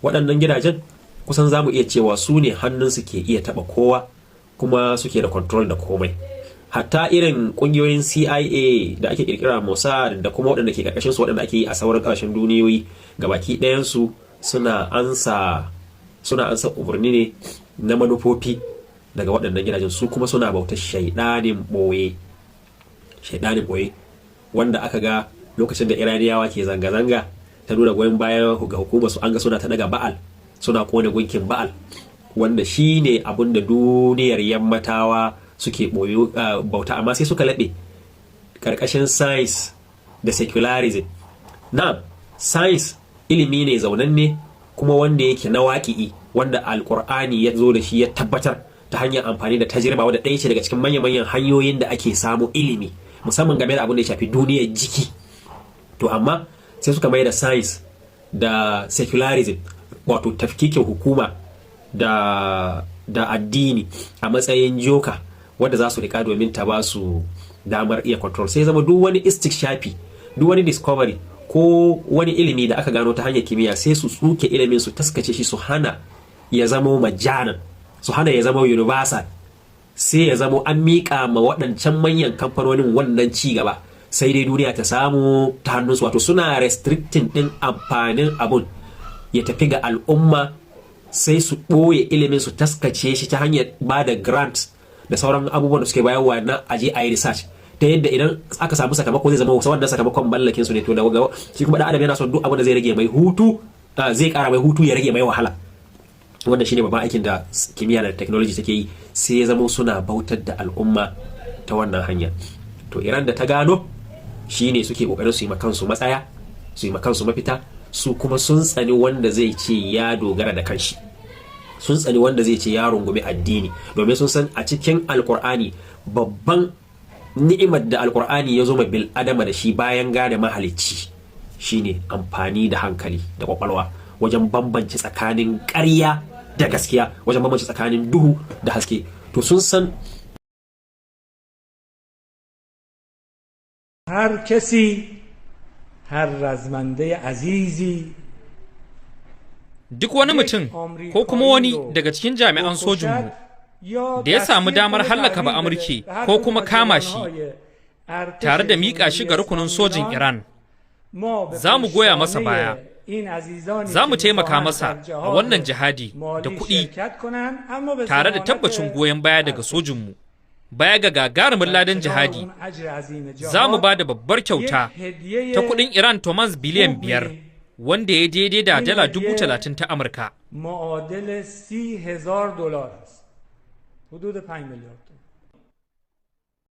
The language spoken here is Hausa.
waɗannan gidajen kusan za mu iya cewa su ne hannunsu ke iya taɓa kowa kuma suke da control da komai. Hatta irin ƙungiyoyin CIA da ake ƙirƙira Mossad da kuma waɗanda ke ƙarƙashin su waɗanda ake yi a sauran ƙasashen duniyoyi gabaki ɗayansu suna ansa umarni ne na manufofi daga waɗannan gidajen, su kuma suna bautar shaidanin ɓoye wanda aka ga lokacin da Iraniyawa ke zanga-zanga ta nuna goyon bayan ga hukumar su, an ga suna ta daga Ba'al, suna kone gunkin Ba'al, wanda shi ne abin da duniyar yammatawa suke bauta, amma sai suka laɓe ƙarƙashin science da secularism. Na science ilimi ne zaunanne kuma wanda yake na waƙi'i, wanda alƙur'ani ya zo da shi ya tabbatar ta hanyar amfani da tajriba, wadda ɗaya ce daga cikin manyan hanyoyin da ake samu ilimi musamman game da abin da ya shafi duniyar jiki. To amma sai suka mai da science da secularism, wato tafkikin hukuma da addini a matsayin joka wadda za su rika domin ta ba su damar iya control. Sai zama duk wani shafi, duk wani discovery ko wani ilimi da aka gano ta hanyar kimiyya sai su tsuke ilimin su taskace shi, su hana ya zama majanan, su hana ya zama universal, sai ya zama an miƙa ma waɗancan manyan kamfanonin wannan ci gaba, sai dai duniya ta samu ta hannunsu. Wato suna restricting ɗin amfanin abun ya tafi ga al'umma, sai su ɓoye ilimin su taskace shi ta hanyar ba da grants da sauran abubuwan da suke bayarwa na aje a yi research, ta yadda idan aka samu sakamako zai zama wannan sakamakon mallakin su ne. To da shi kuma dan adam yana son duk abin da zai rage mai hutu, zai kara mai hutu ya rage mai wahala. Wanda shine babban aikin da kimiyya da technology take yi, sai ya zama suna bautar da al'umma ta wannan hanya. To Iran da ta gano shine suke kokarin su yi makansu matsaya, su yi makansu mafita. Su kuma sun tsani wanda zai ce ya dogara da kanshi, sun tsani wanda zai ce ya rungumi addini, domin sun san a cikin alkur'ani babban ni'imar da alkur'ani ya zo ma bil adama da shi bayan gane mahalicci shine amfani da hankali da kwakwalwa wajen bambance tsakanin ƙarya da gaskiya, wajen bambance tsakanin duhu da haske. To sun san har kesi har razmande azizi, duk wani mutum ko kuma wani daga cikin jami'an sojinmu da ya samu damar hallaka ba Amurke ko kuma kama shi tare da miƙa shi ga rukunin sojin Iran, za mu goya masa baya, za mu taimaka masa a wannan jihadi da kuɗi tare da tabbacin goyon baya daga sojinmu. Baya ga gagarumin ladan jihadi, za mu ba da babbar kyauta ta kuɗin Iran Tomans biliyan 5, wanda ya daidai da dala 30,000 ta Amurka.